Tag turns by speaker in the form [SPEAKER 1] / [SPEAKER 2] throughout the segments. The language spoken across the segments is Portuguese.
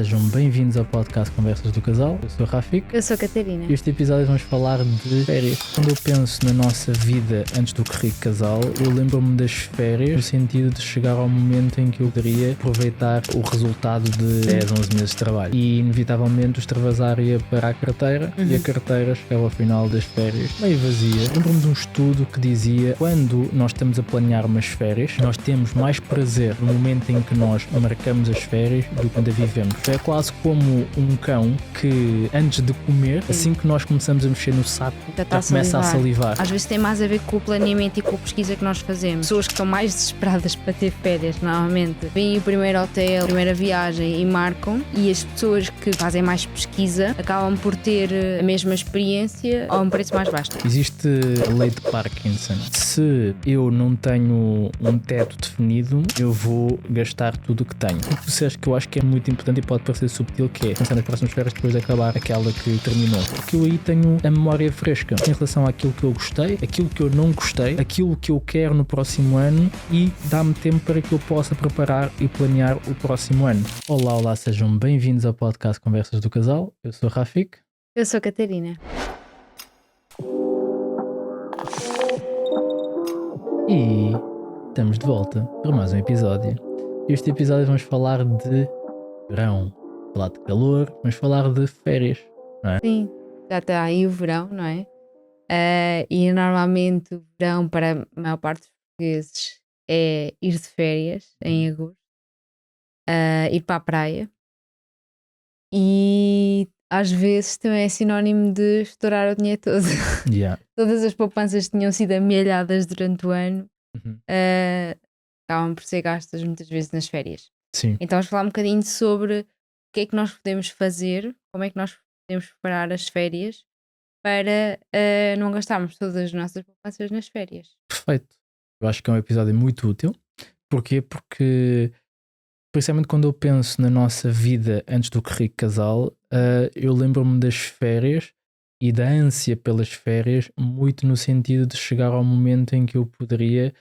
[SPEAKER 1] Sejam bem-vindos ao podcast Conversas do Casal. Eu sou o Rafik.
[SPEAKER 2] Eu sou a Catarina.
[SPEAKER 1] E este episódio vamos falar de férias. Quando eu penso na nossa vida antes do que rico casal, eu lembro-me das férias no sentido de chegar ao momento em que eu poderia aproveitar o resultado de 10, 11 meses de trabalho. E inevitavelmente o extravasar ia para a carteira e a carteira chegava ao final das férias meio vazia. Lembro-me de um estudo que dizia que quando nós estamos a planear umas férias, nós temos mais prazer no momento em que nós marcamos as férias do que quando a vivemos. É quase como um cão que antes de comer, assim que nós começamos a mexer no saco, já começa a salivar.
[SPEAKER 2] Às vezes tem mais a ver com o planeamento e com a pesquisa que nós fazemos. Pessoas que estão mais desesperadas para ter férias, normalmente vêm o primeiro hotel, a primeira viagem e marcam, e as pessoas que fazem mais pesquisa acabam por ter a mesma experiência a um preço mais baixo.
[SPEAKER 1] Existe a lei de Parkinson. Se eu não tenho um teto definido, eu vou gastar tudo o que tenho. O que disseste que eu acho que é muito importante e pode parecer subtil, que é pensar nas próximas férias depois de acabar aquela que terminou. Porque eu aí tenho a memória fresca em relação àquilo que eu gostei, aquilo que eu não gostei, aquilo que eu quero no próximo ano, e dá-me tempo para que eu possa preparar e planear o próximo ano. Olá, sejam bem-vindos ao podcast Conversas do Casal. Eu sou o Rafik.
[SPEAKER 2] Eu sou a Catarina.
[SPEAKER 1] E estamos de volta para mais um episódio. Este episódio vamos falar de verão, falar de calor, vamos falar de férias, não é?
[SPEAKER 2] Sim, já está aí o verão, não é? E normalmente o verão para a maior parte dos portugueses é ir de férias em agosto, ir para a praia, e às vezes também é sinónimo de estourar o dinheiro todo.
[SPEAKER 1] Yeah.
[SPEAKER 2] Todas as poupanças que tinham sido amealhadas durante o ano
[SPEAKER 1] Uhum.
[SPEAKER 2] acabam por ser gastas muitas vezes nas férias.
[SPEAKER 1] Sim.
[SPEAKER 2] Então vamos falar um bocadinho sobre o que é que nós podemos fazer, como é que nós podemos preparar as férias para não gastarmos todas as nossas poupanças nas férias.
[SPEAKER 1] Perfeito. Eu acho que é um episódio muito útil. Porquê? Porque, principalmente quando eu penso na nossa vida antes do que rico casal, eu lembro-me das férias e da ânsia pelas férias, muito no sentido de chegar ao momento em que eu poderia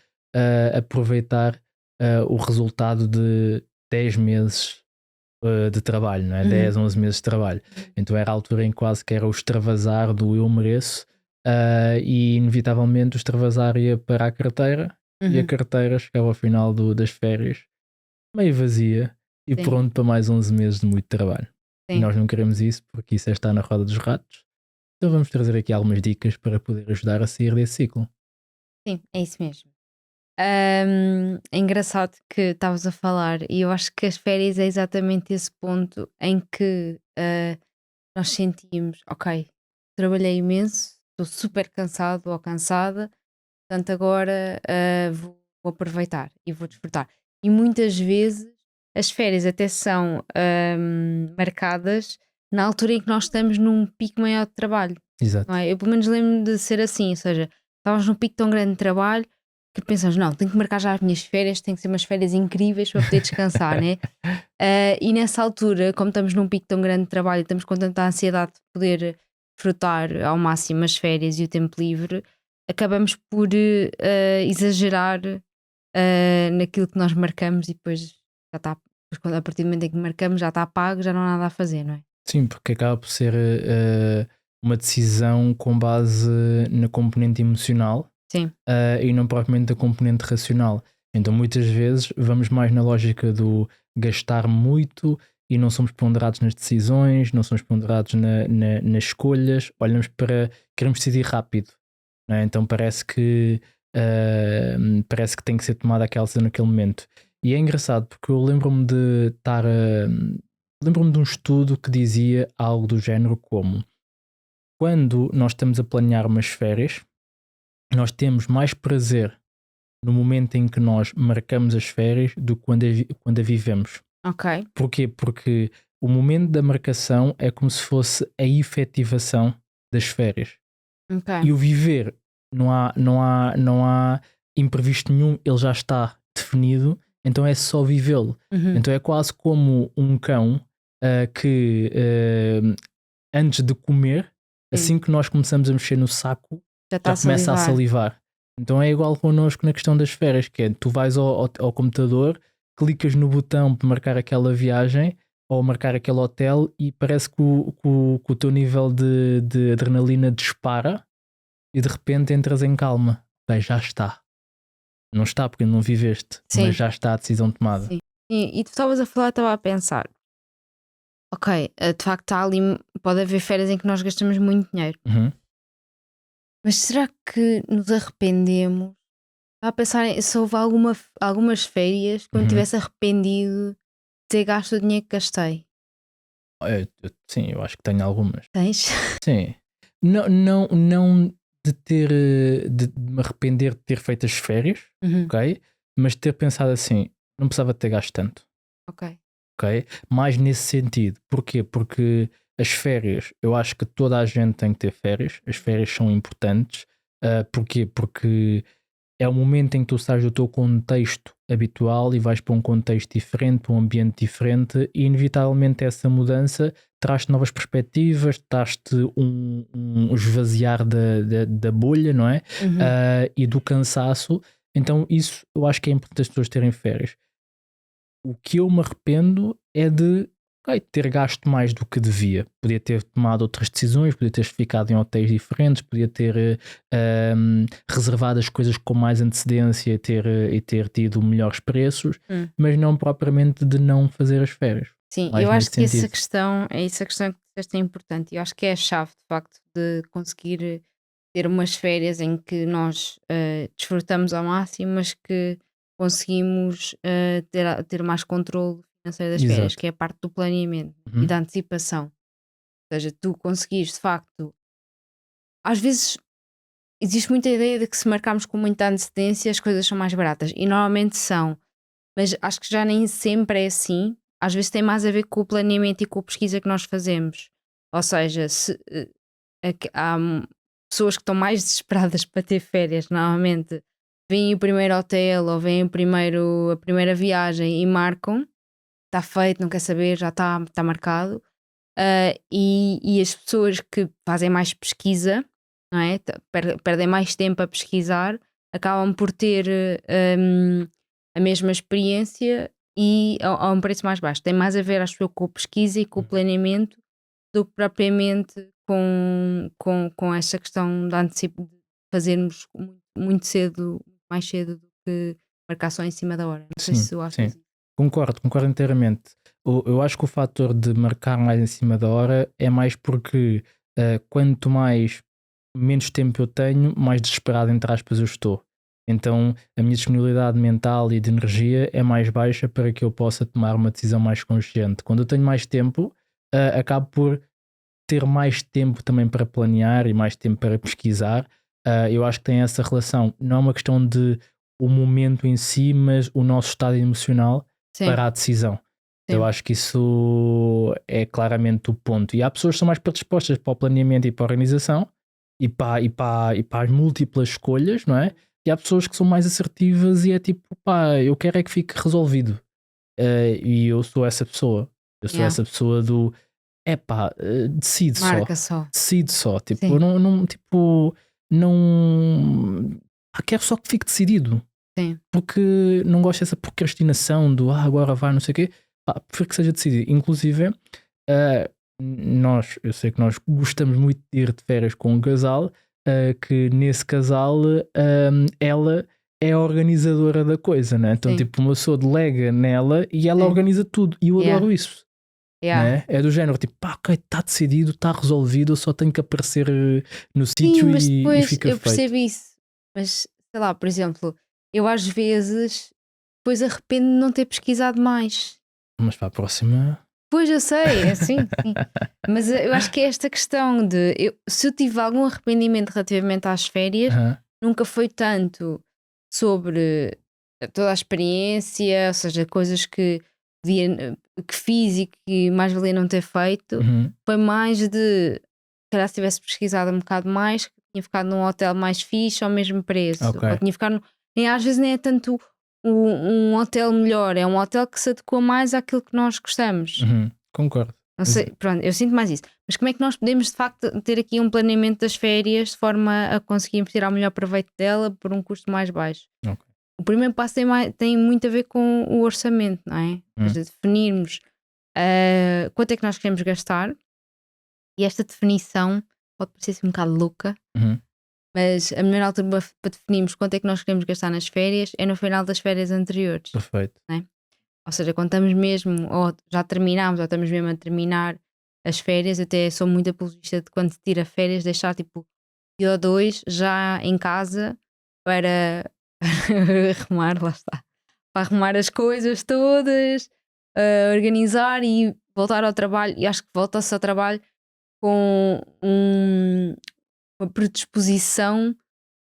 [SPEAKER 1] aproveitar o resultado de 10 meses de trabalho, não é? 10, 11 meses de trabalho. Então era a altura em que quase que era o extravasar do eu mereço, e inevitavelmente o extravasar ia para a carteira e a carteira chegava ao final das férias meio vazia e
[SPEAKER 2] Sim.
[SPEAKER 1] pronto para mais 11 meses de muito trabalho.
[SPEAKER 2] Sim.
[SPEAKER 1] E nós não queremos isso, porque isso é estar na roda dos ratos. Então vamos trazer aqui algumas dicas para poder ajudar a sair desse ciclo.
[SPEAKER 2] Sim, é isso mesmo. É engraçado que estavas a falar, e eu acho que as férias é exatamente esse ponto em que nós sentimos, ok, trabalhei imenso, estou super cansado ou cansada, portanto agora vou aproveitar e vou desfrutar. E muitas vezes as férias até são marcadas na altura em que nós estamos num pico maior de trabalho.
[SPEAKER 1] Exato.
[SPEAKER 2] Não é? Eu pelo menos lembro-me de ser assim, ou seja, estávamos num pico tão grande de trabalho que pensamos, não, tenho que marcar já as minhas férias, tem que ser umas férias incríveis para poder descansar, né? E nessa altura, como estamos num pico tão grande de trabalho e estamos com tanta ansiedade de poder desfrutar ao máximo as férias e o tempo livre, acabamos por exagerar naquilo que nós marcamos, e depois já está, a partir do momento em que marcamos já está pago, já não há nada a fazer, não é?
[SPEAKER 1] Sim, porque acaba por ser uma decisão com base na componente emocional.
[SPEAKER 2] Sim.
[SPEAKER 1] E não propriamente da componente racional. Então muitas vezes vamos mais na lógica do gastar muito e não somos ponderados nas decisões, não somos ponderados nas escolhas, olhamos para, queremos decidir rápido, não é? Então parece que tem que ser tomada aquela decisão naquele momento. E é engraçado porque eu lembro-me de estar lembro-me de um estudo que dizia algo do género como: quando nós estamos a planear umas férias, nós temos mais prazer no momento em que nós marcamos as férias do que quando a vivemos.
[SPEAKER 2] Ok.
[SPEAKER 1] Porquê? Porque o momento da marcação é como se fosse a efetivação das férias.
[SPEAKER 2] Ok.
[SPEAKER 1] E o viver, não há imprevisto nenhum, ele já está definido, então é só vivê-lo. Então é quase como um cão que antes de comer, assim que nós começamos a mexer no saco,
[SPEAKER 2] já
[SPEAKER 1] começa a salivar. Então é igual connosco na questão das férias, que é, tu vais ao computador, clicas no botão para marcar aquela viagem ou a marcar aquele hotel e parece que o teu nível de adrenalina dispara e de repente entras em calma. Bem, já está. Não está porque não viveste, mas
[SPEAKER 2] Sim,
[SPEAKER 1] já está a decisão tomada.
[SPEAKER 2] sim. E tu estavas a falar, estava a pensar, ok, de facto há ali, pode haver férias em que nós gastamos muito dinheiro,
[SPEAKER 1] Uhum.
[SPEAKER 2] mas será que nos arrependemos? Estava a pensar se houve algumas férias que eu me
[SPEAKER 1] Uhum.
[SPEAKER 2] tivesse arrependido de ter gasto o dinheiro que gastei.
[SPEAKER 1] Sim, eu acho que tenho algumas.
[SPEAKER 2] Tens?
[SPEAKER 1] Sim. Não de ter de me arrepender de ter feito as férias,
[SPEAKER 2] Uhum,
[SPEAKER 1] ok? Mas de ter pensado assim, não precisava ter gasto tanto,
[SPEAKER 2] ok.
[SPEAKER 1] ok? Mais nesse sentido. Porquê? Porque as férias, eu acho que toda a gente tem que ter férias, as férias são importantes. Porquê? Porque é o momento em que tu sais do teu contexto habitual e vais para um contexto diferente, para um ambiente diferente, e inevitavelmente essa mudança traz-te novas perspectivas, traz-te um esvaziar da bolha, não é?
[SPEAKER 2] Uhum,
[SPEAKER 1] E do cansaço. Então, isso eu acho que é importante as pessoas terem férias. O que eu me arrependo é de ok, ter gasto mais do que devia. Podia ter tomado outras decisões, podia ter ficado em hotéis diferentes, podia ter reservado as coisas com mais antecedência e ter tido melhores preços,
[SPEAKER 2] hum.
[SPEAKER 1] mas não propriamente de não fazer as férias.
[SPEAKER 2] Sim,
[SPEAKER 1] Mais
[SPEAKER 2] eu acho
[SPEAKER 1] nesse
[SPEAKER 2] que essa
[SPEAKER 1] sentido.
[SPEAKER 2] questão é essa questão que disseste é importante. Eu acho que é a chave, de facto, de conseguir ter umas férias em que nós desfrutamos ao máximo, mas que conseguimos ter mais controle financeiro das férias,
[SPEAKER 1] Exato.
[SPEAKER 2] que é a parte do planeamento e
[SPEAKER 1] Uhum.
[SPEAKER 2] da antecipação. Ou seja, tu conseguires, de facto, às vezes existe muita ideia de que se marcarmos com muita antecedência as coisas são mais baratas, e normalmente são, mas acho que já nem sempre é assim. Às vezes tem mais a ver com o planeamento e com a pesquisa que nós fazemos. Ou seja, se, há pessoas que estão mais desesperadas para ter férias, normalmente veem o primeiro hotel ou veem a primeira viagem e marcam, está feito, não quer saber, já está marcado. E as pessoas que fazem mais pesquisa, não é? Perdem mais tempo a pesquisar, acabam por ter a mesma experiência e a um preço mais baixo. Tem mais a ver, acho eu, com a pesquisa e com o planeamento do que propriamente com essa questão de fazermos muito cedo, mais cedo do que marcar só em cima da hora. Não sei
[SPEAKER 1] Sim,
[SPEAKER 2] se tu achas
[SPEAKER 1] sim.
[SPEAKER 2] isso.
[SPEAKER 1] Concordo inteiramente. Eu acho que o fator de marcar mais em cima da hora é mais porque quanto menos tempo eu tenho, mais desesperado, entre aspas, eu estou. Então a minha disponibilidade mental e de energia é mais baixa para que eu possa tomar uma decisão mais consciente. Quando eu tenho mais tempo, acabo por ter mais tempo também para planear e mais tempo para pesquisar. Eu acho que tem essa relação. Não é uma questão de o momento em si, mas o nosso estado emocional
[SPEAKER 2] Sim,
[SPEAKER 1] para a decisão. Eu
[SPEAKER 2] sim.
[SPEAKER 1] acho que isso é claramente o ponto. E há pessoas que são mais predispostas para o planeamento e para a organização e para as múltiplas escolhas, não é? E há pessoas que são mais assertivas e é tipo, pá, eu quero é que fique resolvido. E eu sou essa pessoa. Eu sou
[SPEAKER 2] Yeah.
[SPEAKER 1] essa pessoa do epá, decide só.
[SPEAKER 2] Marca só.
[SPEAKER 1] Decide só. Tipo, eu
[SPEAKER 2] Sim,
[SPEAKER 1] não. Quero só que fique decidido.
[SPEAKER 2] sim.
[SPEAKER 1] Porque não gosto dessa procrastinação do agora vai, não sei o quê. Prefiro que seja decidido. Inclusive, eu sei que nós gostamos muito de ir de férias com um casal, que nesse casal ela é a organizadora da coisa, né? Então,
[SPEAKER 2] Sim,
[SPEAKER 1] tipo, uma pessoa delega nela e ela
[SPEAKER 2] sim.
[SPEAKER 1] organiza tudo. E eu
[SPEAKER 2] Yeah,
[SPEAKER 1] adoro isso,
[SPEAKER 2] yeah.
[SPEAKER 1] né? É do género, tipo, pá, ok, está decidido, está resolvido, eu só tenho que aparecer no
[SPEAKER 2] Sim,
[SPEAKER 1] sítio
[SPEAKER 2] mas
[SPEAKER 1] e
[SPEAKER 2] depois
[SPEAKER 1] fica
[SPEAKER 2] eu
[SPEAKER 1] feito.
[SPEAKER 2] percebo isso. Mas, sei lá, por exemplo, eu às vezes depois arrependo de não ter pesquisado mais.
[SPEAKER 1] Mas para a próxima.
[SPEAKER 2] Pois eu sei, é assim, sim. Mas eu acho que é esta questão de se eu tive algum arrependimento relativamente às férias,
[SPEAKER 1] Aham,
[SPEAKER 2] nunca foi tanto sobre toda a experiência, ou seja, coisas que fiz e que mais valia não ter feito.
[SPEAKER 1] uhum,
[SPEAKER 2] Foi mais de, se calhar, se tivesse pesquisado um bocado mais, tinha ficado num hotel mais fixe ao mesmo preço,
[SPEAKER 1] ok,
[SPEAKER 2] ou tinha ficado, nem às vezes nem é tanto um hotel melhor, é um hotel que se adequa mais àquilo que nós gostamos.
[SPEAKER 1] concordo.
[SPEAKER 2] Não sei, pronto, eu sinto mais isso. Mas como é que nós podemos de facto ter aqui um planeamento das férias de forma a conseguirmos tirar o melhor proveito dela por um custo mais baixo?
[SPEAKER 1] Ok,
[SPEAKER 2] O primeiro passo tem muito a ver com o orçamento, não é? Ou
[SPEAKER 1] hum,
[SPEAKER 2] seja, definirmos. quanto é que nós queremos gastar, e esta definição pode parecer assim um bocado louca,
[SPEAKER 1] Uhum.
[SPEAKER 2] mas a melhor altura para definirmos quanto é que nós queremos gastar nas férias é no final das férias anteriores.
[SPEAKER 1] Perfeito.
[SPEAKER 2] Ou seja, quando estamos mesmo, ou já terminámos, ou estamos mesmo a terminar as férias, até sou muito apologista de quando se tira férias, deixar tipo dia ou dois já em casa para arrumar, lá está, para arrumar as coisas todas, organizar e voltar ao trabalho. E acho que volta-se ao trabalho com uma predisposição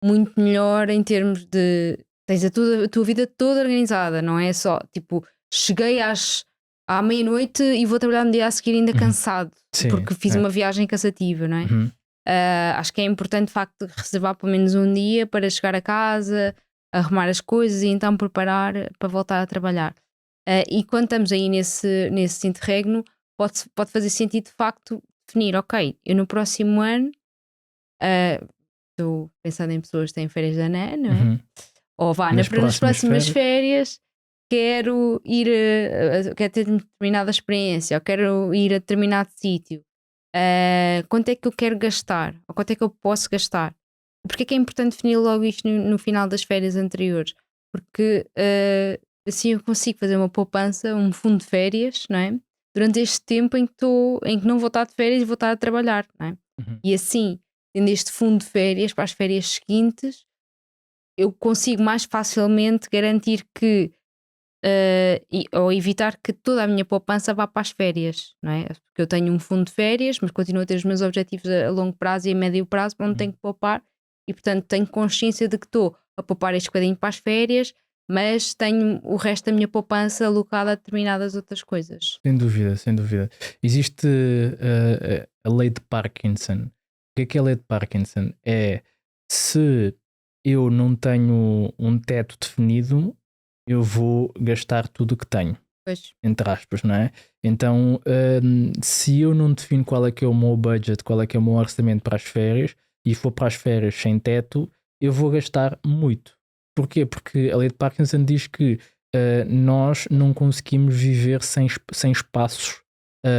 [SPEAKER 2] muito melhor em termos de tens a tua vida toda organizada, não é só tipo cheguei à meia-noite e vou trabalhar no dia a seguir ainda
[SPEAKER 1] Uhum.
[SPEAKER 2] cansado
[SPEAKER 1] Sim.
[SPEAKER 2] porque fiz uma viagem cansativa, não é?
[SPEAKER 1] Uhum.
[SPEAKER 2] Acho que é importante de facto reservar pelo menos um dia para chegar a casa, arrumar as coisas e então preparar para voltar a trabalhar. E quando estamos aí nesse interregno, pode fazer sentido de facto definir, ok, eu no próximo ano estou pensando em pessoas que têm férias da ANA, não é?
[SPEAKER 1] Uhum.
[SPEAKER 2] Ou vá,
[SPEAKER 1] Nas
[SPEAKER 2] nas
[SPEAKER 1] próximas
[SPEAKER 2] próximas férias quero ir, quero ter determinada experiência, ou quero ir a determinado sítio. Quanto é que eu quero gastar? Ou quanto é que eu posso gastar? Porque é que é importante definir logo isto no final das férias anteriores? Porque assim eu consigo fazer uma poupança, um fundo de férias, não é? Durante este tempo em que não vou estar de férias e vou estar a trabalhar, não é?
[SPEAKER 1] Uhum.
[SPEAKER 2] E assim, tendo este fundo de férias para as férias seguintes, eu consigo mais facilmente garantir que ou evitar que toda a minha poupança vá para as férias, não é? Porque eu tenho um fundo de férias, mas continuo a ter os meus objetivos a longo prazo e a médio prazo, onde tenho que poupar, e portanto tenho consciência de que estou a poupar este bocadinho para as férias, mas tenho o resto da minha poupança alocada a determinadas outras coisas.
[SPEAKER 1] Sem dúvida, sem dúvida. Existe a lei de Parkinson. O que é a lei de Parkinson? É se eu não tenho um teto definido, eu vou gastar tudo o que tenho,
[SPEAKER 2] Pois,
[SPEAKER 1] entre aspas, não é? Então, se eu não defino qual é que é o meu budget, qual é que é o meu orçamento para as férias, e for para as férias sem teto, eu vou gastar muito. Porquê? Porque a lei de Parkinson diz que nós não conseguimos viver sem espaços,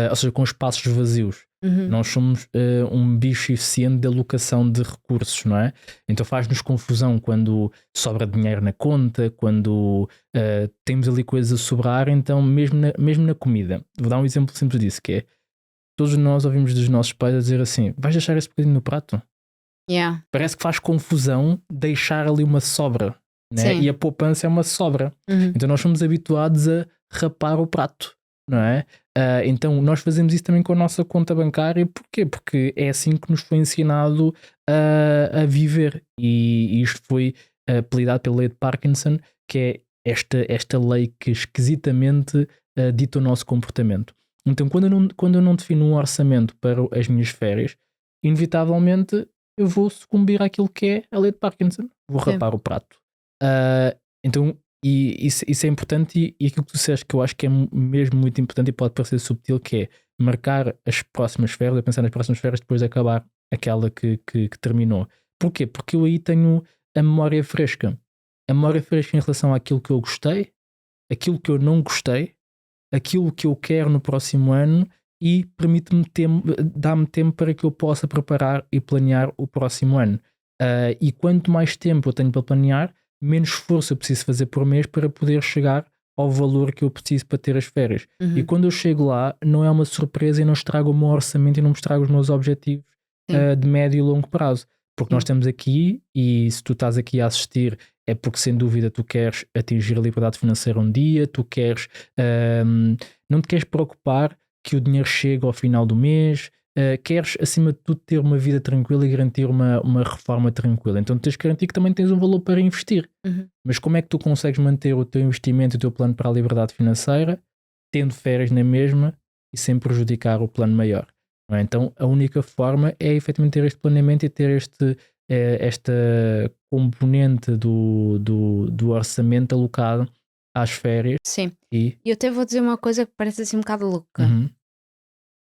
[SPEAKER 1] ou seja, com espaços vazios. Nós somos um bicho eficiente de alocação de recursos, não é? Então faz-nos confusão quando sobra dinheiro na conta, quando temos ali coisas a sobrar, então mesmo na comida. Vou dar um exemplo simples disso, que é, todos nós ouvimos dos nossos pais a dizer assim, vais deixar esse bocadinho no prato?
[SPEAKER 2] yeah.
[SPEAKER 1] Parece que faz confusão deixar ali uma sobra, né?
[SPEAKER 2] Sim.
[SPEAKER 1] E a poupança é uma sobra.
[SPEAKER 2] Uhum.
[SPEAKER 1] Então nós somos habituados a rapar o prato, não é? Então nós fazemos isso também com a nossa conta bancária. Porquê? Porque é assim que nos foi ensinado a viver. E isto foi apelidado pela lei de Parkinson, que é esta lei que esquisitamente dita o nosso comportamento. Então quando eu não defino um orçamento para as minhas férias, inevitavelmente eu vou sucumbir àquilo que é a lei de Parkinson. Vou
[SPEAKER 2] Sim.
[SPEAKER 1] rapar o prato. Então, e isso é importante, e aquilo que tu disseste que eu acho que é mesmo muito importante e pode parecer subtil, que é marcar as próximas férias, a pensar nas próximas férias depois de acabar aquela que terminou. Porquê? Porque eu aí tenho a memória fresca. A memória fresca em relação àquilo que eu gostei, aquilo que eu não gostei, aquilo que eu quero no próximo ano, e permite-me dá-me tempo para que eu possa preparar e planear o próximo ano. E quanto mais tempo eu tenho para planear, menos esforço eu preciso fazer por mês para poder chegar ao valor que eu preciso para ter as férias. E quando eu chego lá, não é uma surpresa e não estrago o meu orçamento e não me estrago os meus objetivos de médio e longo prazo. Porque nós estamos aqui, e se tu estás aqui a assistir, é porque sem dúvida tu queres atingir a liberdade financeira um dia, tu queres não te queres preocupar que o dinheiro chegue ao final do mês, queres acima de tudo ter uma vida tranquila e garantir uma reforma tranquila. Então tens que garantir que também tens um valor para investir. Mas como é que tu consegues manter o teu investimento e o teu plano para a liberdade financeira tendo férias na mesma e sem prejudicar o plano maior? Não é? Então a única forma é efetivamente ter este planeamento e ter esta componente do orçamento alocado às férias.
[SPEAKER 2] Sim.
[SPEAKER 1] E
[SPEAKER 2] E eu até vou dizer uma coisa que parece assim um bocado louca.
[SPEAKER 1] Uhum.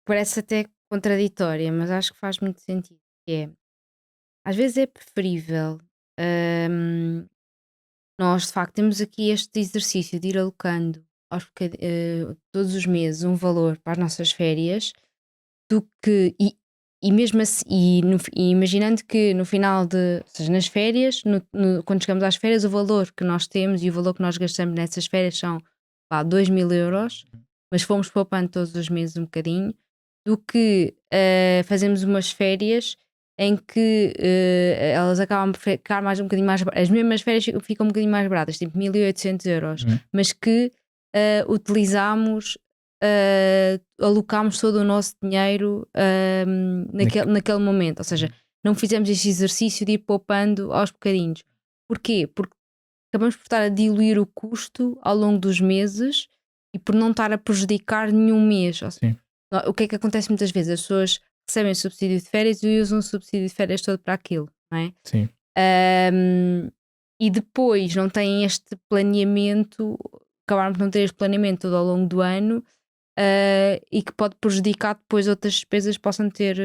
[SPEAKER 2] Parece até contraditória, mas acho que faz muito sentido. Que é, às vezes é preferível nós de facto temos aqui este exercício de ir alocando todos os meses um valor para as nossas férias do que. E mesmo assim, e imaginando que no final ou seja, nas férias, quando chegamos às férias, o valor que nós temos e o valor que nós gastamos nessas férias são 2.000 euros, mas fomos poupando todos os meses um bocadinho, do que fazemos umas férias em que elas acabam por ficar um bocadinho mais baratas. As mesmas férias ficam um bocadinho mais baratas, tipo 1.800 euros, mas que utilizamos, alocámos todo o nosso dinheiro naquele momento. Ou seja, não fizemos este exercício de ir poupando aos bocadinhos. Porquê? Porque acabamos por estar a diluir o custo ao longo dos meses e por não estar a prejudicar nenhum mês.
[SPEAKER 1] Sim.
[SPEAKER 2] O que é que acontece muitas vezes? As pessoas recebem subsídio de férias e usam o subsídio de férias todo para aquilo, não é?
[SPEAKER 1] Sim.
[SPEAKER 2] E depois não têm este planeamento, acabaram por não ter este planeamento todo ao longo do ano, e que pode prejudicar depois outras despesas que possam ter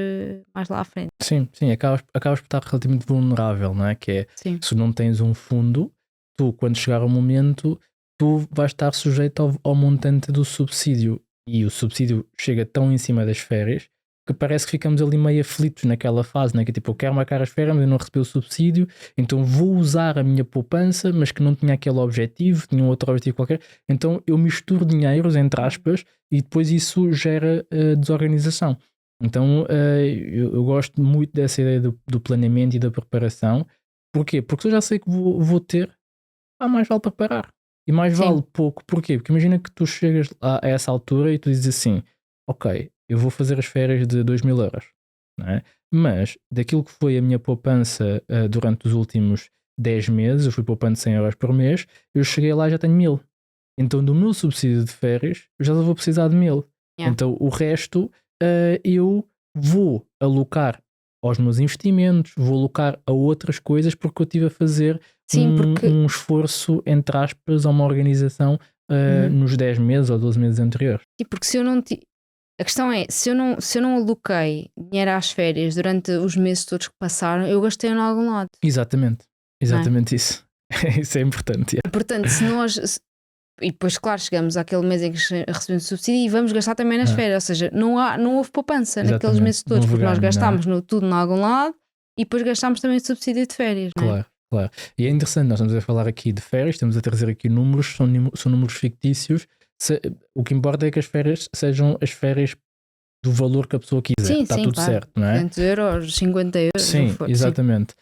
[SPEAKER 2] mais lá à frente.
[SPEAKER 1] Sim, acabas por estar relativamente vulnerável, não é? Que é,
[SPEAKER 2] Sim.
[SPEAKER 1] se não tens um fundo, tu, quando chegar o momento, tu vais estar sujeito ao montante do subsídio. E o subsídio chega tão em cima das férias que parece que ficamos ali meio aflitos naquela fase, né? Que tipo, eu quero marcar as férias, mas eu não recebi o subsídio, então vou usar a minha poupança, mas que não tinha aquele objetivo, tinha um outro objetivo qualquer. Então eu misturo dinheiros, entre aspas, e depois isso gera desorganização. Então eu gosto muito dessa ideia do planeamento e da preparação. Porquê? Porque eu já sei que vou ter, mais vale preparar. E mais
[SPEAKER 2] Sim.
[SPEAKER 1] vale pouco. Porquê? Porque imagina que tu chegas a essa altura e tu dizes assim, ok, eu vou fazer as férias de 2.000 euros, não é? Mas daquilo que foi a minha poupança durante os últimos 10 meses, eu fui poupando 100 euros por mês, eu cheguei lá e já tenho 1.000. Então do meu subsídio de férias, eu já vou precisar de 1.000.
[SPEAKER 2] Yeah.
[SPEAKER 1] Então o resto eu vou alocar aos meus investimentos, vou alocar a outras coisas porque eu estive a fazer um esforço, entre aspas, a uma organização nos 10 meses ou 12 meses anteriores.
[SPEAKER 2] E porque se eu não... A questão é, se eu não aloquei dinheiro às férias durante os meses todos que passaram, eu gastei em algum lado.
[SPEAKER 1] Exatamente isso. Isso é importante. Yeah.
[SPEAKER 2] Portanto, se nós... E depois, claro, chegamos àquele mês em que recebemos subsídio e vamos gastar também nas férias. Ou seja, não houve poupança naqueles meses todos, porque nós gastámos tudo em algum lado e depois gastámos também o subsídio de férias.
[SPEAKER 1] Claro. E é interessante, nós estamos a falar aqui de férias, estamos a trazer aqui números, são números fictícios. O que importa é que as férias sejam as férias do valor que a pessoa quiser.
[SPEAKER 2] Sim,
[SPEAKER 1] está tudo
[SPEAKER 2] claro.
[SPEAKER 1] certo, não é?
[SPEAKER 2] 200 euros, 50 euros.
[SPEAKER 1] Sim, exatamente.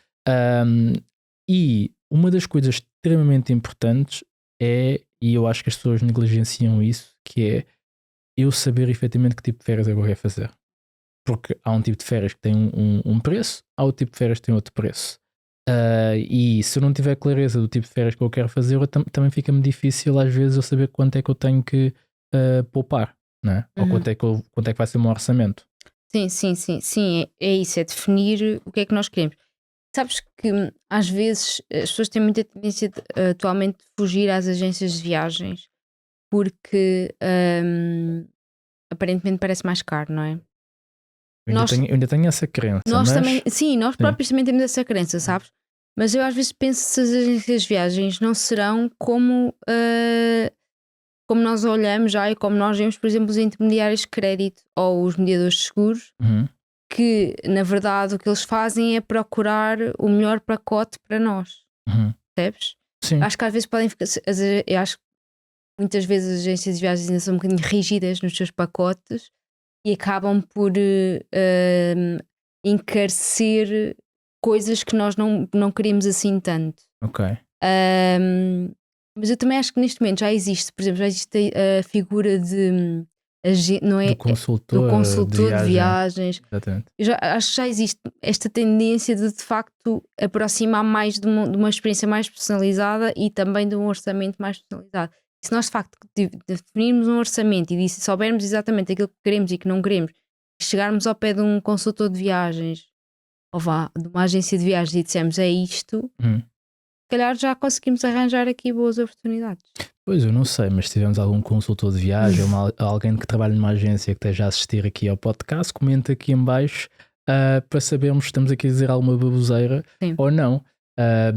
[SPEAKER 1] E uma das coisas extremamente importantes é, e eu acho que as pessoas negligenciam isso, que é eu saber efetivamente que tipo de férias eu vou fazer. Porque há um tipo de férias que tem um preço, há outro tipo de férias que tem outro preço. E se eu não tiver clareza do tipo de férias que eu quero fazer, também fica-me difícil às vezes eu saber quanto é que eu tenho que poupar, não é? Ou quanto é que vai ser o meu orçamento.
[SPEAKER 2] Sim, é isso, é definir o que é que nós queremos. Sabes que às vezes as pessoas têm muita tendência atualmente de fugir às agências de viagens porque aparentemente parece mais caro, não é?
[SPEAKER 1] Eu ainda tenho essa crença.
[SPEAKER 2] Nós próprios também temos essa crença, sabes? Mas eu às vezes penso se as agências de viagens não serão como nós olhamos já e como nós vemos, por exemplo, os intermediários de crédito ou os mediadores de seguros, que na verdade o que eles fazem é procurar o melhor pacote para nós. Percebes?
[SPEAKER 1] Sim.
[SPEAKER 2] Acho que às vezes podem ficar. Eu acho que muitas vezes as agências de viagens ainda são um bocadinho rígidas nos seus pacotes e acabam por encarecer coisas que nós não queremos assim tanto.
[SPEAKER 1] Ok.
[SPEAKER 2] Mas eu também acho que neste momento já existe, por exemplo, a figura de não é,
[SPEAKER 1] do consultor
[SPEAKER 2] de viagens.
[SPEAKER 1] Exatamente.
[SPEAKER 2] Eu acho que já existe esta tendência de facto aproximar mais de uma experiência mais personalizada e também de um orçamento mais personalizado. Se nós de facto definirmos um orçamento e soubermos exatamente aquilo que queremos e que não queremos, chegarmos ao pé de um consultor de viagens ou de uma agência de viagens e dissermos é isto, se calhar já conseguimos arranjar aqui boas oportunidades.
[SPEAKER 1] Pois, eu não sei, mas se tivermos algum consultor de viagem ou alguém que trabalhe numa agência que esteja a assistir aqui ao podcast, comenta aqui em baixo para sabermos se estamos aqui a dizer alguma baboseira ou não.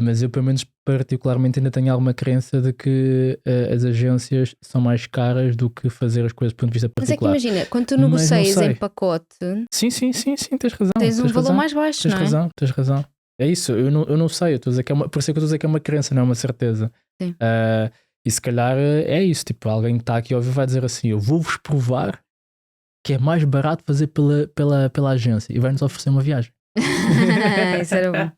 [SPEAKER 1] Mas eu, pelo menos, particularmente, ainda tenho alguma crença de que as agências são mais caras do que fazer as coisas do ponto de vista
[SPEAKER 2] Mas é que
[SPEAKER 1] particular.
[SPEAKER 2] imagina, quando tu
[SPEAKER 1] Mas não
[SPEAKER 2] negocias em
[SPEAKER 1] sei.
[SPEAKER 2] pacote,
[SPEAKER 1] Sim, tens razão.
[SPEAKER 2] tens um
[SPEAKER 1] Tens
[SPEAKER 2] valor
[SPEAKER 1] razão.
[SPEAKER 2] mais baixo,
[SPEAKER 1] Tens
[SPEAKER 2] não é?
[SPEAKER 1] razão, tens razão. É isso, eu não sei, eu estou a dizer que por isso é que eu estou a dizer que é uma crença, não é uma certeza.
[SPEAKER 2] Sim.
[SPEAKER 1] E se calhar é isso, tipo, alguém que está aqui a ouvir vai dizer assim: eu vou-vos provar que é mais barato fazer pela agência e vai-nos oferecer uma viagem.
[SPEAKER 2] Isso era bom.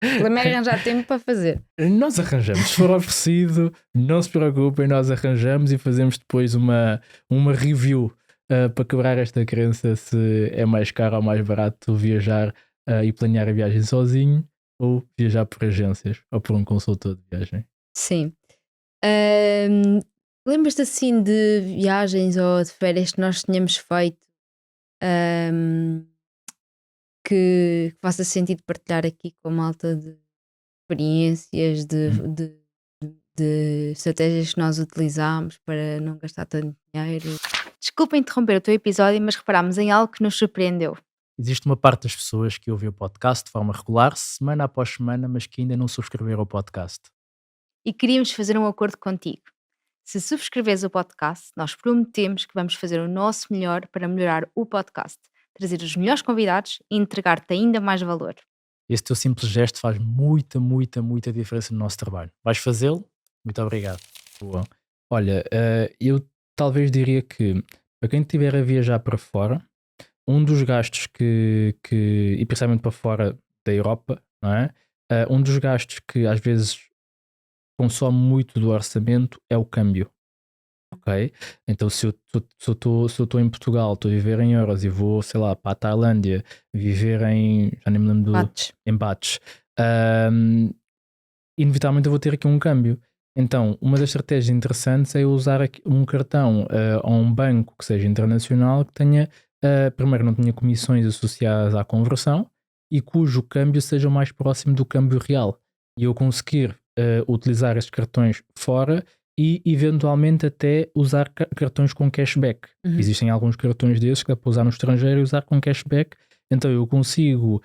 [SPEAKER 2] O problema é arranjar tempo para fazer.
[SPEAKER 1] Nós arranjamos, se for oferecido, não se preocupem, nós arranjamos e fazemos depois uma review para quebrar esta crença se é mais caro ou mais barato viajar e planear a viagem sozinho ou viajar por agências ou por um consultor de viagem.
[SPEAKER 2] Sim. Lembras-te assim de viagens ou de férias que nós tínhamos feito ahm, que faça sentido partilhar aqui com a malta de experiências, de estratégias que nós utilizámos para não gastar tanto dinheiro? Desculpa interromper o teu episódio, mas reparámos em algo que nos surpreendeu.
[SPEAKER 1] Existe uma parte das pessoas que ouvem o podcast de forma regular, semana após semana, mas que ainda não subscreveram o podcast.
[SPEAKER 2] E queríamos fazer um acordo contigo. Se subscreveres o podcast, nós prometemos que vamos fazer o nosso melhor para melhorar o podcast, trazer os melhores convidados e entregar-te ainda mais valor.
[SPEAKER 1] Esse teu simples gesto faz muita diferença no nosso trabalho. Vais fazê-lo? Muito obrigado. Boa. Olha, eu talvez diria que para quem estiver a viajar para fora, um dos gastos e principalmente para fora da Europa, não é? Um dos gastos que às vezes consome muito do orçamento é o câmbio. Ok? Então, se eu estou em Portugal, estou a viver em euros e vou, sei lá, para a Tailândia, viver já nem me lembro em bates, inevitavelmente eu vou ter aqui um câmbio. Então, uma das estratégias interessantes é eu usar um cartão ou um banco que seja internacional que tenha, primeiro, não tenha comissões associadas à conversão e cujo câmbio seja o mais próximo do câmbio real. E eu conseguir utilizar estes cartões fora e eventualmente até usar cartões com cashback.
[SPEAKER 2] Uhum.
[SPEAKER 1] Existem alguns cartões desses que dá para usar no estrangeiro e usar com cashback. Então eu consigo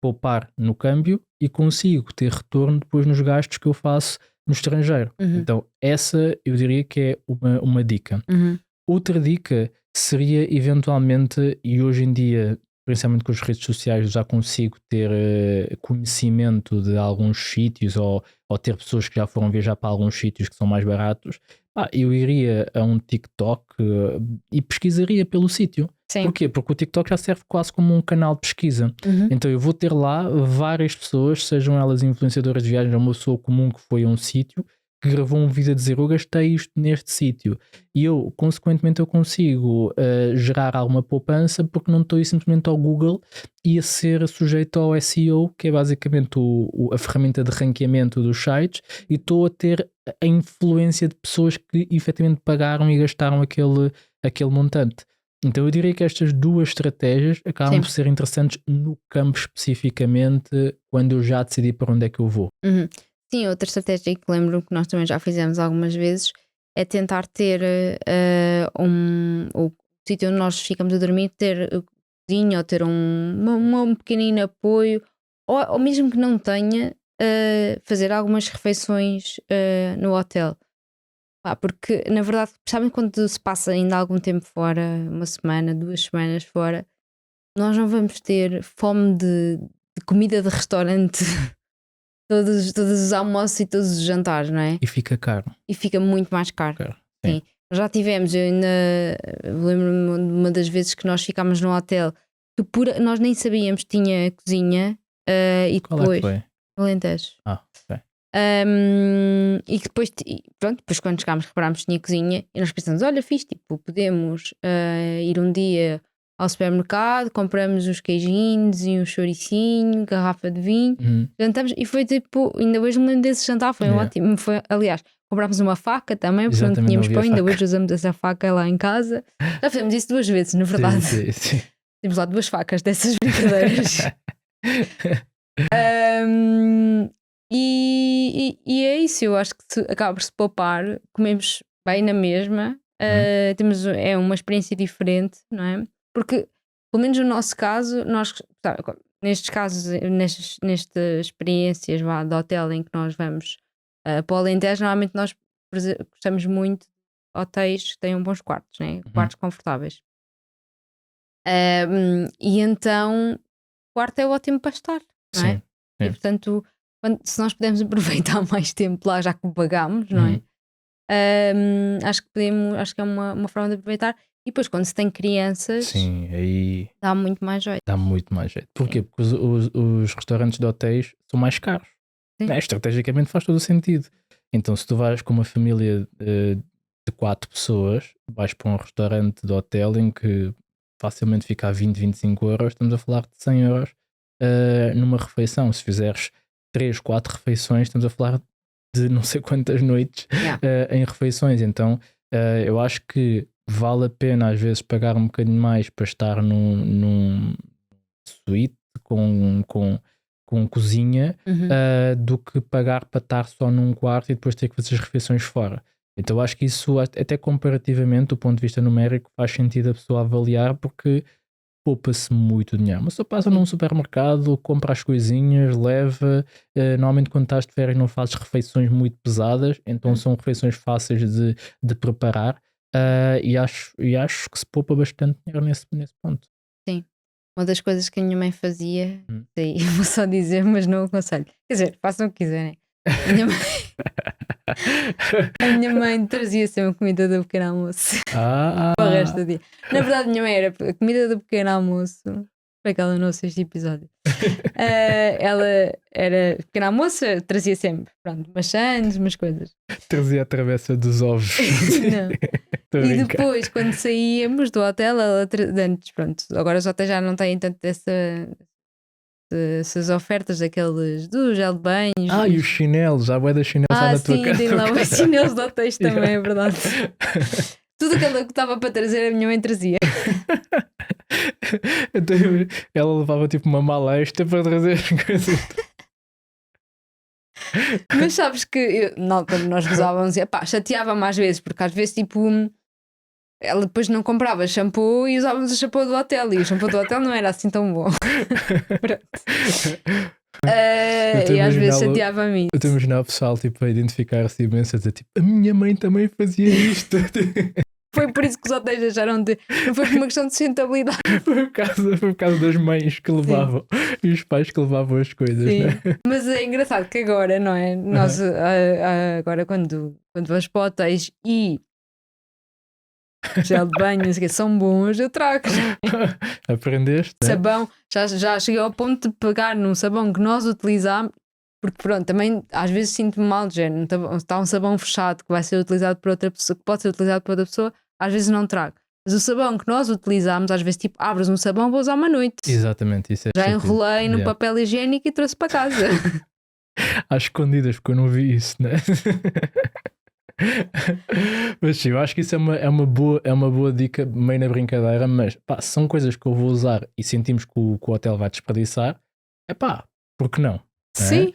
[SPEAKER 1] poupar no câmbio e consigo ter retorno depois nos gastos que eu faço no estrangeiro.
[SPEAKER 2] Uhum.
[SPEAKER 1] Então essa eu diria que é uma dica.
[SPEAKER 2] Uhum.
[SPEAKER 1] Outra dica seria eventualmente, e hoje em dia, principalmente com as redes sociais, já consigo ter conhecimento de alguns sítios ou ter pessoas que já foram viajar para alguns sítios que são mais baratos. Eu iria a um TikTok e pesquisaria pelo sítio.
[SPEAKER 2] Sim.
[SPEAKER 1] Porquê? Porque o TikTok já serve quase como um canal de pesquisa.
[SPEAKER 2] Uhum.
[SPEAKER 1] Então eu vou ter lá várias pessoas, sejam elas influenciadoras de viagens ou uma pessoa comum que foi a um sítio, que gravou um vídeo a dizer eu gastei isto neste sítio e eu, consequentemente, eu consigo gerar alguma poupança porque não estou aí simplesmente ao Google e a ser sujeito ao SEO, que é basicamente a ferramenta de ranqueamento dos sites, e estou a ter a influência de pessoas que efetivamente pagaram e gastaram aquele montante. Então eu diria que estas duas estratégias acabam
[SPEAKER 2] Sim.
[SPEAKER 1] por ser interessantes no campo especificamente quando eu já decidi para onde é que eu vou.
[SPEAKER 2] Uhum. Sim, outra estratégia que lembro que nós também já fizemos algumas vezes é tentar ter o sítio onde nós ficamos a dormir, ter cozinha ou ter um pequenino apoio, ou mesmo que não tenha, fazer algumas refeições no hotel. Porque na verdade, sabem quando se passa ainda algum tempo fora, uma semana, 2 semanas fora, nós não vamos ter fome de comida de restaurante todos os almoços e todos os jantares, não é?
[SPEAKER 1] E fica caro.
[SPEAKER 2] E fica muito mais caro.
[SPEAKER 1] Sim.
[SPEAKER 2] Nós já tivemos, eu ainda lembro-me de uma das vezes que nós ficámos num hotel que nós nem sabíamos que tinha cozinha e
[SPEAKER 1] Qual
[SPEAKER 2] depois
[SPEAKER 1] é que foi?
[SPEAKER 2] Alentejo.
[SPEAKER 1] Ok.
[SPEAKER 2] E que depois, pronto, depois quando chegámos reparámos que tinha cozinha e nós pensamos, olha, fixe, tipo, podemos ir um dia ao supermercado, compramos uns queijinhos e um chouricinho, garrafa de vinho, jantamos e foi tipo, ainda hoje me lembro desse jantar, foi ótimo. Aliás, comprámos uma faca também, porque não tínhamos pão, ainda hoje usamos essa faca lá em casa. Já fizemos isso 2 vezes, na verdade.
[SPEAKER 1] Sim.
[SPEAKER 2] Temos lá 2 facas dessas brincadeiras. E é isso, eu acho que acaba por se poupar, comemos bem na mesma, é uma experiência diferente, não é? Porque, pelo menos no nosso caso, nestes casos, nestas experiências de hotel em que nós vamos para o Alentejo, normalmente nós gostamos muito de hotéis que tenham bons quartos, né? Quartos confortáveis. E então, o quarto é ótimo para estar, não é?
[SPEAKER 1] Sim,
[SPEAKER 2] E
[SPEAKER 1] sim.
[SPEAKER 2] portanto, se nós pudermos aproveitar mais tempo lá, já que o pagamos, não é? Acho que é uma forma de aproveitar. E depois, quando se tem crianças,
[SPEAKER 1] Sim, aí
[SPEAKER 2] dá muito mais jeito.
[SPEAKER 1] dá muito mais jeito. Porquê?
[SPEAKER 2] Sim.
[SPEAKER 1] Porque os restaurantes de hotéis são mais caros.
[SPEAKER 2] Sim.
[SPEAKER 1] Né? Estrategicamente faz todo o sentido. Então, se tu vais com uma família de 4 pessoas, vais para um restaurante de hotel em que facilmente fica a 20, 25 euros, estamos a falar de 100 euros numa refeição. Se fizeres 3, 4 refeições, estamos a falar de não sei quantas noites
[SPEAKER 2] Yeah.
[SPEAKER 1] em refeições. Então, eu acho que vale a pena às vezes pagar um bocadinho mais para estar num suíte com cozinha do que pagar para estar só num quarto e depois ter que fazer as refeições fora. Então eu acho que isso, até comparativamente, do ponto de vista numérico, faz sentido a pessoa avaliar, porque poupa-se muito dinheiro. Mas só passa
[SPEAKER 2] Sim.
[SPEAKER 1] num supermercado, compra as coisinhas, leva. Normalmente, quando estás de férias, não fazes refeições muito pesadas, então são refeições fáceis de preparar. E acho que se poupa bastante dinheiro nesse ponto.
[SPEAKER 2] Sim. Uma das coisas que a minha mãe fazia,
[SPEAKER 1] Hum.
[SPEAKER 2] sei, vou só dizer, mas não aconselho. Quer dizer, façam o que quiserem. A minha mãe trazia sempre comida do pequeno almoço
[SPEAKER 1] Ah,
[SPEAKER 2] para o resto do dia. Na verdade, a minha mãe era a comida do pequeno almoço. Foi que ela não ouça este episódio. Ela era pequeno almoço, trazia sempre, pronto, maçãs, umas coisas.
[SPEAKER 1] trazia a travessa dos ovos.
[SPEAKER 2] Não.
[SPEAKER 1] Estou a
[SPEAKER 2] E
[SPEAKER 1] brincar.
[SPEAKER 2] depois, quando saíamos do hotel, antes, pronto, agora os hotéis já não têm tanto essas ofertas daqueles do gel de banhos.
[SPEAKER 1] E os chinelos, há bué da chinelos lá na tua
[SPEAKER 2] Sim,
[SPEAKER 1] casa.
[SPEAKER 2] tem lá os chinelos de hotéis também,
[SPEAKER 1] Yeah.
[SPEAKER 2] é verdade. Tudo aquilo que estava para trazer, a minha mãe trazia.
[SPEAKER 1] Então, ela levava tipo uma mala extra para trazer as coisas.
[SPEAKER 2] Mas sabes que quando nós gozávamos, chateava-me às vezes, porque às vezes tipo ela depois não comprava shampoo e usávamos o shampoo do hotel, e o shampoo do hotel não era assim tão bom. Pronto. E às vezes chateava-me
[SPEAKER 1] Eu estou a imaginar o pessoal tipo, a identificar-se imenso, a dizer tipo, a minha mãe também fazia isto.
[SPEAKER 2] Foi por isso que os hotéis deixaram de. Não foi por uma questão de sustentabilidade.
[SPEAKER 1] Foi por causa das mães que levavam e os pais que levavam as coisas,
[SPEAKER 2] Sim.
[SPEAKER 1] né?
[SPEAKER 2] Mas é engraçado que agora, não é? Nós agora quando vamos para hotéis e gel de banho, não sei o quê, são bons, eu trago.
[SPEAKER 1] Aprendeste? Né?
[SPEAKER 2] Sabão, já cheguei ao ponto de pegar num sabão que nós utilizámos, porque pronto, também às vezes sinto-me mal de género, está um sabão fechado que vai ser utilizado por outra pessoa, que pode ser utilizado por outra pessoa, às vezes não trago. Mas o sabão que nós utilizámos, às vezes tipo, abres um sabão, vou usar uma noite.
[SPEAKER 1] Exatamente, isso é
[SPEAKER 2] Já
[SPEAKER 1] estúpido.
[SPEAKER 2] enrolei no papel higiênico e trouxe para casa.
[SPEAKER 1] Às escondidas, porque eu não vi isso, né? Mas sim, eu acho que isso é uma boa dica, meio na brincadeira, mas pá, são coisas que eu vou usar e sentimos que o hotel vai desperdiçar, é pá, por que não?
[SPEAKER 2] Sim.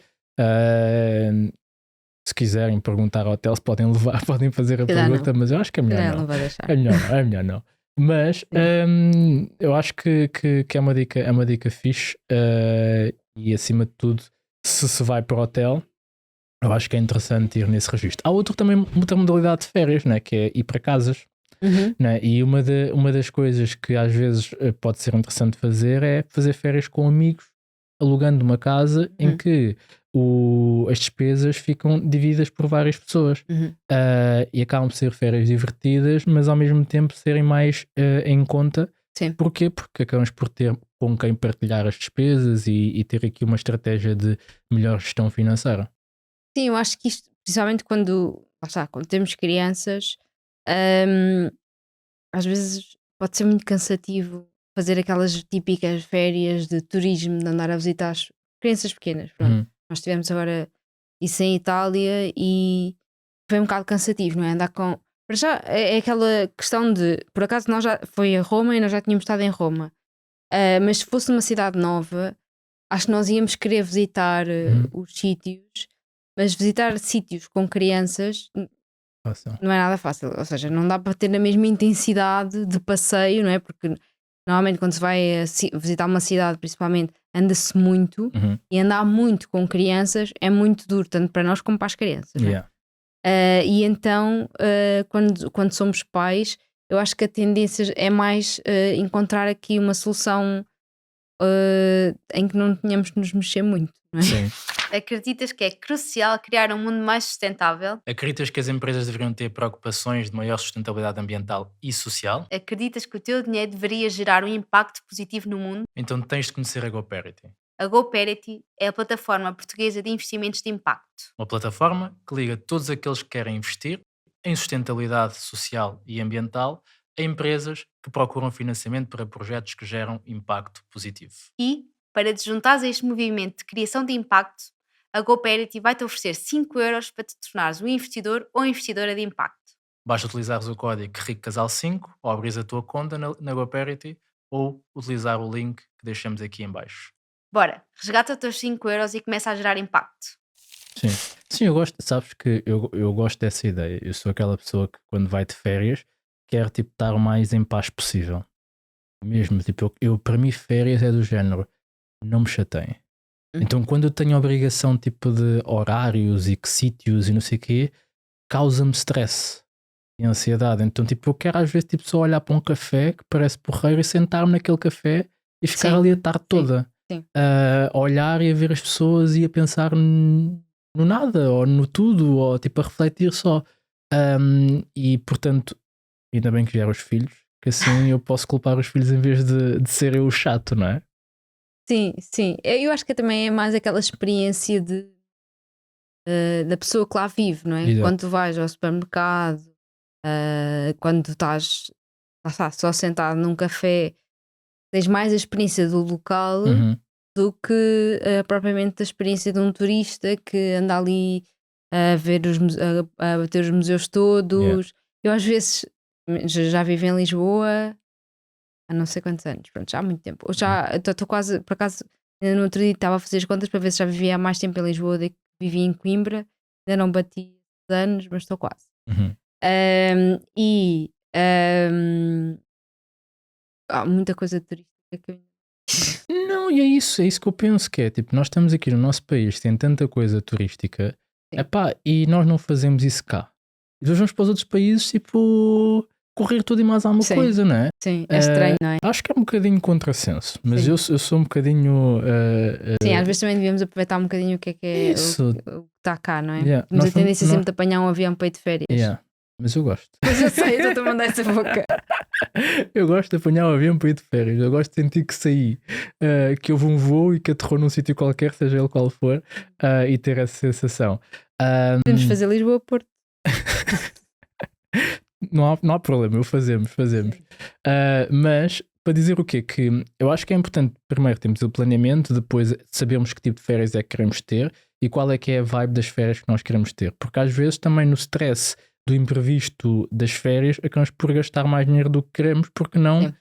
[SPEAKER 1] Se quiserem perguntar ao hotel, se podem levar, podem fazer a pergunta, mas eu acho que é melhor não.
[SPEAKER 2] Não vai deixar.
[SPEAKER 1] É melhor não. Mas eu acho que é uma dica fixe, e acima de tudo, se vai para o hotel, eu acho que é interessante ir nesse registro. Há outra modalidade de férias, né, que é ir para casas. Né? E uma das coisas que às vezes pode ser interessante fazer é fazer férias com amigos, alugando uma casa em que as despesas ficam divididas por várias pessoas. E acabam por ser férias divertidas, mas ao mesmo tempo serem mais em conta.
[SPEAKER 2] Sim.
[SPEAKER 1] Porquê? Porque acabamos por ter com quem partilhar as despesas e ter aqui uma estratégia de melhor gestão financeira.
[SPEAKER 2] Sim, eu acho que isto, principalmente quando temos crianças, às vezes pode ser muito cansativo fazer aquelas típicas férias de turismo, de andar a visitar as crianças pequenas. Pronto. Nós tivemos agora isso em Itália e foi um bocado cansativo, não é? Andar com. Para já é aquela questão de, por acaso nós já foi a Roma e nós já tínhamos estado em Roma, mas se fosse numa cidade nova, acho que nós íamos querer visitar os sítios, mas visitar sítios com crianças não é nada fácil, ou seja, não dá para ter a mesma intensidade de passeio, não é? Porque normalmente quando se vai visitar uma cidade, principalmente, anda-se muito e andar muito com crianças é muito duro, tanto para nós como para as crianças. Não é?
[SPEAKER 1] Yeah.
[SPEAKER 2] E então, quando somos pais, eu acho que a tendência é mais encontrar aqui uma solução em que não tenhamos de nos mexer muito, não é?
[SPEAKER 1] Sim.
[SPEAKER 2] Acreditas que é crucial criar um mundo mais sustentável?
[SPEAKER 1] Acreditas que as empresas deveriam ter preocupações de maior sustentabilidade ambiental e social?
[SPEAKER 2] Acreditas que o teu dinheiro deveria gerar um impacto positivo no mundo?
[SPEAKER 1] Então tens de conhecer a GoParity,
[SPEAKER 2] A GoParity é a plataforma portuguesa de investimentos de impacto.
[SPEAKER 1] uma plataforma que liga todos aqueles que querem investir em sustentabilidade social e ambiental a empresas que procuram financiamento para projetos que geram impacto positivo.
[SPEAKER 2] E, para te juntares a este movimento de criação de impacto, a GoParity vai-te oferecer 5 euros para te tornares um investidor ou investidora de impacto.
[SPEAKER 1] Basta utilizares o código RICCASAL5 ou abrir a tua conta na GoParity ou utilizar o link que deixamos aqui em baixo.
[SPEAKER 2] Bora, resgata os teus 5 euros e começa a gerar impacto.
[SPEAKER 1] Sim, eu gosto, sabes que eu gosto dessa ideia. Eu sou aquela pessoa que quando vai de férias quer tipo estar o mais em paz possível. Mesmo, tipo, eu para mim férias é do género, não me chateiem. Então quando eu tenho a obrigação tipo de horários e que sítios e não sei o quê, causa-me stress e ansiedade. Então tipo, eu quero às vezes tipo, só olhar para um café que parece porreiro e sentar-me naquele café e ficar ali a tarde toda.
[SPEAKER 2] Sim.
[SPEAKER 1] A olhar e a ver as pessoas e a pensar no nada ou no tudo ou tipo a refletir só. E portanto, ainda bem que vieram os filhos, que assim eu posso culpar os filhos em vez de ser eu o chato, não é?
[SPEAKER 2] Sim, sim. Eu acho que também é mais aquela experiência da pessoa que lá vive, não é?
[SPEAKER 1] Exato.
[SPEAKER 2] Quando tu vais ao supermercado, quando tu estás lá está, só sentado num café, tens mais a experiência do local do que propriamente a experiência de um turista que anda ali a ver a ter os museus todos.
[SPEAKER 1] Yeah.
[SPEAKER 2] Eu às vezes já vivo em Lisboa há não sei quantos anos, pronto, já há muito tempo. Eu já estou quase, por acaso, no outro dia estava a fazer as contas para ver se já vivia há mais tempo em Lisboa do que vivia em Coimbra. Ainda não bati os anos, mas estou quase. Há muita coisa turística que eu
[SPEAKER 1] Não, e é isso que eu penso que é, tipo, nós estamos aqui no nosso país, tem tanta coisa turística,
[SPEAKER 2] Sim.
[SPEAKER 1] epá, e nós não fazemos isso cá. E depois vamos para os outros países, tipo, correr tudo e mais alguma
[SPEAKER 2] Sim.
[SPEAKER 1] coisa, não é?
[SPEAKER 2] Sim, é estranho, não é?
[SPEAKER 1] Acho que é um bocadinho contrassenso, mas
[SPEAKER 2] Sim.
[SPEAKER 1] eu sou um bocadinho...
[SPEAKER 2] Sim, às vezes também devíamos aproveitar um bocadinho o que é
[SPEAKER 1] Isso.
[SPEAKER 2] o que está cá, não é?
[SPEAKER 1] Yeah,
[SPEAKER 2] Temos
[SPEAKER 1] nós
[SPEAKER 2] a tendência
[SPEAKER 1] vamos-
[SPEAKER 2] sempre de apanhar um avião para ir de férias.
[SPEAKER 1] Yeah, mas eu gosto.
[SPEAKER 2] Mas eu sei, eu estou a mandar essa boca.
[SPEAKER 1] Eu gosto de apanhar o avião para ir de férias. Eu gosto de sentir que saí, que houve um voo e que aterrou num sítio qualquer, seja ele qual for, e ter essa sensação.
[SPEAKER 2] Podemos fazer Lisboa-Porto.
[SPEAKER 1] Não há problema, fazemos. Mas para dizer o quê? Que eu acho que é importante, primeiro temos o planeamento, depois sabermos que tipo de férias é que queremos ter e qual é que é a vibe das férias que nós queremos ter. Porque às vezes também no stress do imprevisto das férias acabamos por gastar mais dinheiro do que queremos porque não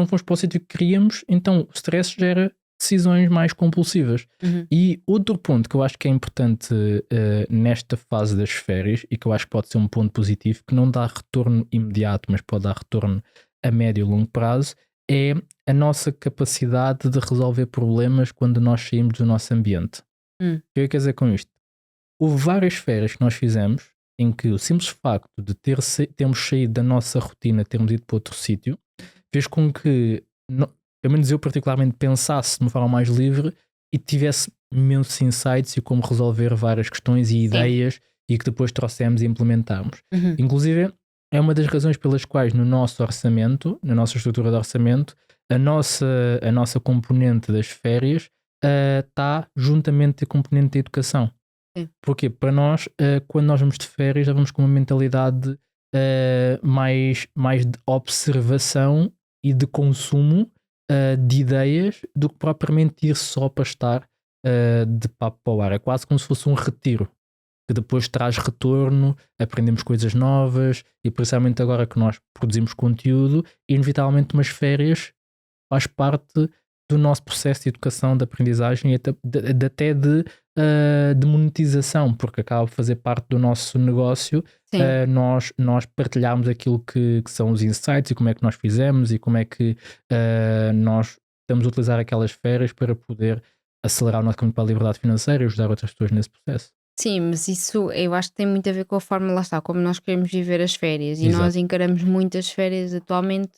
[SPEAKER 1] fomos para o sítio que queríamos, então o stress gera decisões mais compulsivas. E outro ponto que eu acho que é importante nesta fase das férias e que eu acho que pode ser um ponto positivo, que não dá retorno imediato, mas pode dar retorno a médio e longo prazo, é a nossa capacidade de resolver problemas quando nós saímos do nosso ambiente. O que eu quero dizer com isto? Houve várias férias que nós fizemos em que o simples facto de termos saído da nossa rotina, termos ido para outro sítio, fez com que, pelo menos eu particularmente, pensasse de uma forma mais livre e tivesse imensos insights e como resolver várias questões e ideias e que depois trouxemos e implementámos. Inclusive, é uma das razões pelas quais no nosso orçamento, na nossa estrutura de orçamento, a nossa componente das férias está juntamente com a componente da educação. Porque para nós, quando nós vamos de férias, já vamos com uma mentalidade mais de observação e de consumo de ideias do que propriamente ir só para estar de papo para o ar. É quase como se fosse um retiro que depois traz retorno, aprendemos coisas novas e principalmente agora que nós produzimos conteúdo, inevitavelmente umas férias faz parte do nosso processo de educação, de aprendizagem e até de de monetização, porque acaba por fazer parte do nosso negócio.
[SPEAKER 2] Sim.
[SPEAKER 1] Nós partilharmos aquilo que são os insights e como é que nós fizemos e como é que nós estamos a utilizar aquelas férias para poder acelerar o nosso caminho para a liberdade financeira e ajudar outras pessoas nesse processo.
[SPEAKER 2] Sim, mas isso eu acho que tem muito a ver com a forma, lá está, como nós queremos viver as férias. E
[SPEAKER 1] Exato.
[SPEAKER 2] nós encaramos muitas férias atualmente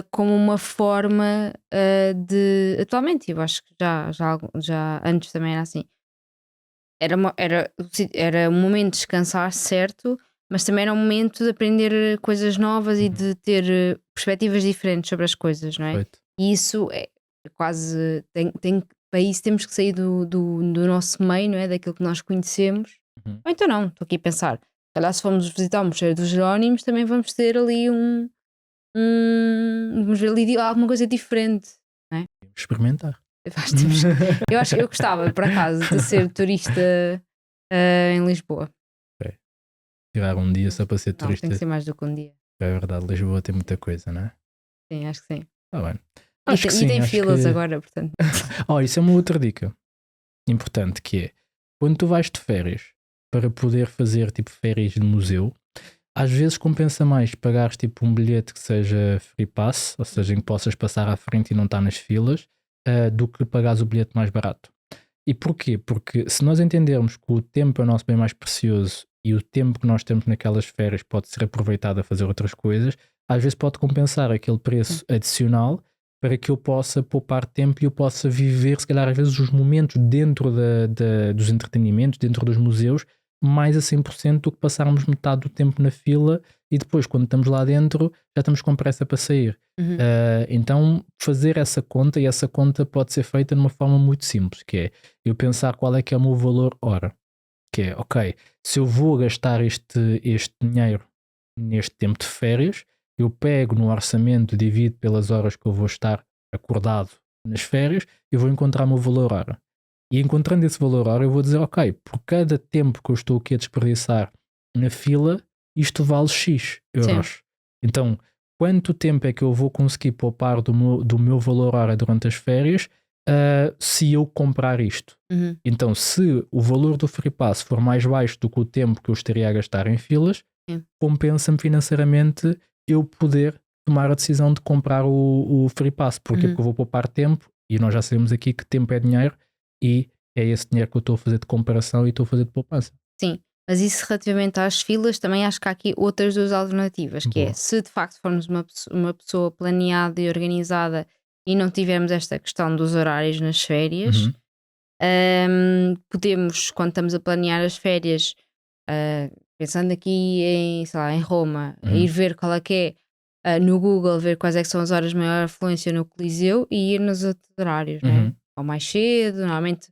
[SPEAKER 2] como uma forma de. Atualmente, eu acho que já antes também era assim. Era um momento de descansar, certo, mas também era um momento de aprender coisas novas e de ter perspectivas diferentes sobre as coisas, não é?
[SPEAKER 1] Perfeito.
[SPEAKER 2] E isso é quase. Para isso temos que sair do nosso meio, não é? Daquilo que nós conhecemos.
[SPEAKER 1] Uhum.
[SPEAKER 2] Ou então não, estou aqui a pensar. Se calhar se formos visitar o Mosteiro dos Jerónimos, também vamos ter ali vamos ver ali alguma coisa diferente.
[SPEAKER 1] Experimentar.
[SPEAKER 2] Eu acho que eu gostava, por acaso, de ser turista em Lisboa.
[SPEAKER 1] Tirar um dia só para ser
[SPEAKER 2] Não,
[SPEAKER 1] turista.
[SPEAKER 2] tem que ser mais do que um dia.
[SPEAKER 1] É verdade, Lisboa tem muita coisa, não é?
[SPEAKER 2] Sim, acho que sim.
[SPEAKER 1] Tá bem.
[SPEAKER 2] E
[SPEAKER 1] Acho que sim,
[SPEAKER 2] tem
[SPEAKER 1] acho
[SPEAKER 2] filas
[SPEAKER 1] que-
[SPEAKER 2] agora, portanto.
[SPEAKER 1] Isso é uma outra dica importante, que é quando tu vais de férias para poder fazer tipo férias de museu, às vezes compensa mais pagares tipo um bilhete que seja free pass, ou seja, em que possas passar à frente e não estar nas filas, do que pagares o bilhete mais barato. E porquê? Porque se nós entendermos que o tempo é o nosso bem mais precioso e o tempo que nós temos naquelas férias pode ser aproveitado a fazer outras coisas, às vezes pode compensar aquele preço adicional para que eu possa poupar tempo e eu possa viver, se calhar, às vezes, os momentos dentro dos entretenimentos, dentro dos museus, mais a 100% do que passarmos metade do tempo na fila e depois, quando estamos lá dentro, já estamos com pressa para sair.
[SPEAKER 2] Uhum.
[SPEAKER 1] Então, fazer essa conta, e essa conta pode ser feita de uma forma muito simples, que é eu pensar qual é que é o meu valor hora. Que é, ok, se eu vou gastar este dinheiro neste tempo de férias, eu pego no orçamento, divido pelas horas que eu vou estar acordado nas férias e vou encontrar o meu valor hora. E encontrando esse valor hora, eu vou dizer, ok, por cada tempo que eu estou aqui a desperdiçar na fila, isto vale X euros. Então, quanto tempo é que eu vou conseguir poupar do meu valor hora durante as férias se eu comprar isto?
[SPEAKER 2] Uhum.
[SPEAKER 1] Então, se o valor do Free Pass for mais baixo do que o tempo que eu estaria a gastar em filas, compensa-me financeiramente eu poder tomar a decisão de comprar o Free Pass. Porquê? Porque eu vou poupar tempo, e nós já sabemos aqui que tempo é dinheiro, e é esse dinheiro que eu estou a fazer de comparação e estou a fazer de poupança.
[SPEAKER 2] Sim, mas isso relativamente às filas, também acho que há aqui outras duas alternativas, que é,
[SPEAKER 1] Boa.
[SPEAKER 2] se de facto formos uma pessoa planeada e organizada e não tivermos esta questão dos horários nas férias, podemos, quando estamos a planear as férias, pensando aqui em, sei lá, em Roma, ir ver qual é que é, no Google, ver quais é que são as horas de maior afluência no Coliseu e ir nos outros horários, né? Ou mais cedo, normalmente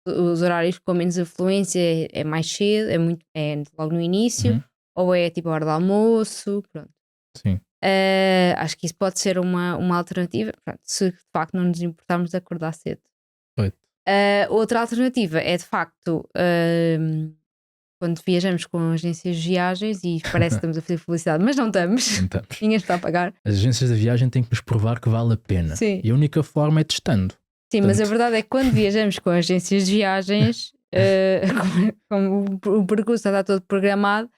[SPEAKER 2] os horários com menos afluência é mais cedo, é logo no início, ou é tipo a hora do almoço, pronto.
[SPEAKER 1] Sim.
[SPEAKER 2] Acho que isso pode ser uma alternativa, pronto, se de facto não nos importarmos de acordar cedo. Outra alternativa é de facto quando viajamos com agências de viagens, e parece que estamos a fazer publicidade, mas não estamos. Ninguém está a pagar.
[SPEAKER 1] As agências de viagem têm que nos provar que vale a pena.
[SPEAKER 2] Sim.
[SPEAKER 1] E a única forma é testando.
[SPEAKER 2] Sim, mas a verdade é que quando viajamos com agências de viagens, como o percurso está todo programado,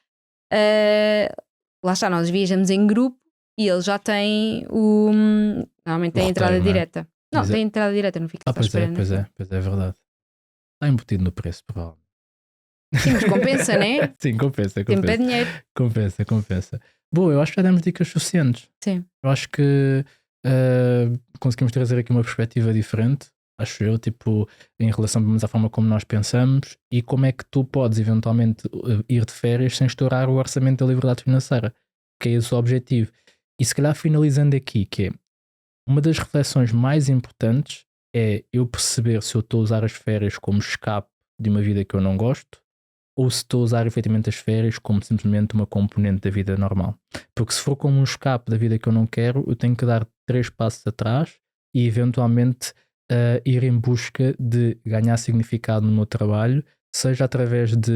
[SPEAKER 2] lá está, nós viajamos em grupo e eles já têm normalmente tem a entrada direta. Não, tem entrada direta, não fica só esperando.
[SPEAKER 1] Pois é verdade. Está embutido no preço, provavelmente.
[SPEAKER 2] Sim, mas compensa, não é?
[SPEAKER 1] Sim, compensa.
[SPEAKER 2] Tempo é dinheiro.
[SPEAKER 1] Compensa. Boa, eu acho que já demos dicas suficientes.
[SPEAKER 2] Sim.
[SPEAKER 1] Eu acho que conseguimos trazer aqui uma perspectiva diferente, acho eu, tipo, em relação à forma como nós pensamos e como é que tu podes eventualmente ir de férias sem estourar o orçamento da liberdade financeira, que é esse o objetivo. E se calhar finalizando aqui, que é uma das reflexões mais importantes é eu perceber se eu estou a usar as férias como escape de uma vida que eu não gosto ou se estou a usar efetivamente as férias como simplesmente uma componente da vida normal. Porque se for como um escape da vida que eu não quero, eu tenho que dar 3 passos atrás e eventualmente ir em busca de ganhar significado no meu trabalho, seja através de